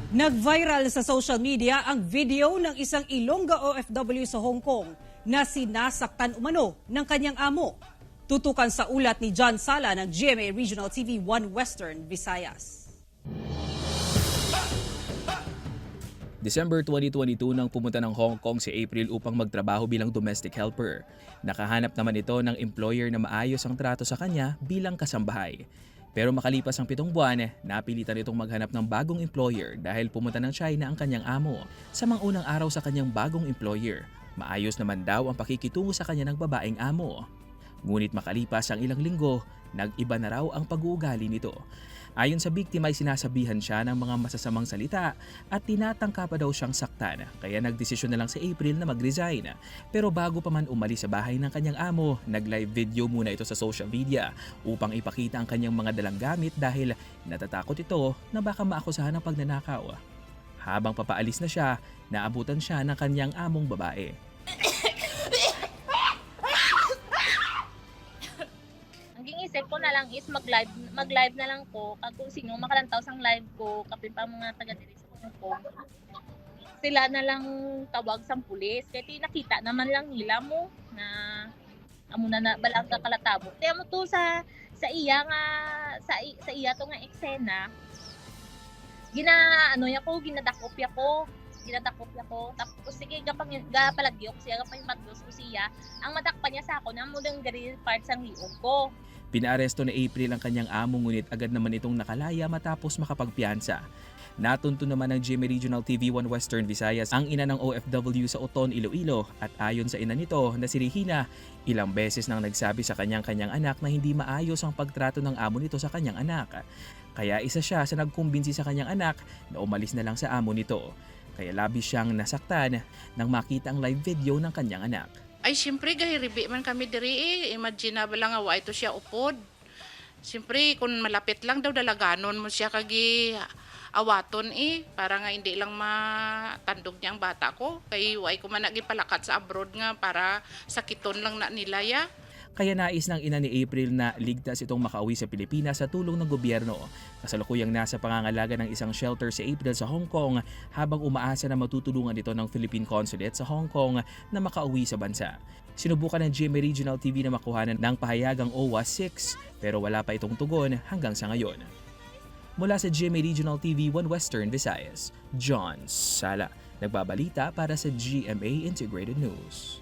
Nag-viral sa social media ang video ng isang Ilongga OFW sa Hong Kong na sinasaktan umano ng kanyang amo. Tutukan sa ulat ni John Sala ng GMA Regional TV 1 Western Visayas. December 2022 nang pumunta ng Hong Kong si April upang magtrabaho bilang domestic helper. Nakahanap naman ito ng employer na maayos ang trato sa kanya bilang kasambahay. Pero makalipas ang 7 buwan, napilitan itong maghanap ng bagong employer dahil pumunta ng China ang kanyang amo. Sa mga unang araw sa kanyang bagong employer, maayos naman daw ang pakikitungo sa kanya ng babaeng amo. Ngunit makalipas ang ilang linggo, nag-iba na raw ang pag-uugali nito. Ayon sa biktima ay sinasabihan siya ng mga masasamang salita at tinatangka pa daw siyang saktan, kaya nagdesisyon na lang si April na mag-resign. Pero bago pa man umalis sa bahay ng kanyang amo, nag-live video muna ito sa social media upang ipakita ang kanyang mga dalang gamit dahil natatakot ito na baka maakusahan ng pagnanakaw. Habang papaalis na siya, naabutan siya ng kanyang among babae. Isip ko na lang is mag-live na lang ko kung sino makalantaw sang live ko kapin pa mga taga diri sa Hong Kong. Sila na lang tawag sang pulis kaya nakita naman lang nila mo na amo na balang ka kalatabo. Kaya mo to sa iya nga sa iya to nga eksena. Ginadakop ko. Tapos sige gapalagyo ko siya gapay magdos ko siya. Ang matakpan niya sa ako na mo dang gari part sang liog ko. Pinaaresto ni April ang kanyang amo ngunit agad naman itong nakalaya matapos makapagpiyansa. Natunto naman ng GMA Regional TV 1 Western Visayas ang ina ng OFW sa Oton, Iloilo at ayon sa ina nito na si Regina, ilang beses nang nagsabi sa kanyang anak na hindi maayos ang pagtrato ng amo nito sa kanyang anak. Kaya isa siya sa nagkumbinsi sa kanyang anak na umalis na lang sa amo nito. Kaya labis siyang nasaktan nang makita ang live video ng kanyang anak. Ay, siyempre, gahiribi man kami diri eh. Imagine na lang nga, ito siya upod. Siyempre, kung malapit lang daw, dalaganon mo siya kagi awaton eh. Para nga hindi lang matandog niya ang bata ko. Kay way ko man nagipalakat sa abroad nga para sakiton lang na nila ya. Kaya nais ng ina ni April na ligtas itong makauwi sa Pilipinas sa tulong ng gobyerno. Kasalukuyang nasa pangangalaga ng isang shelter si April sa Hong Kong habang umaasa na matutulungan ito ng Philippine Consulate sa Hong Kong na makauwi sa bansa. Sinubukan ng GMA Regional TV na makuhanan ng pahayagang OWA 6 pero wala pa itong tugon hanggang sa ngayon. Mula sa GMA Regional TV 1 Western Visayas, John Sala, nagbabalita para sa GMA Integrated News.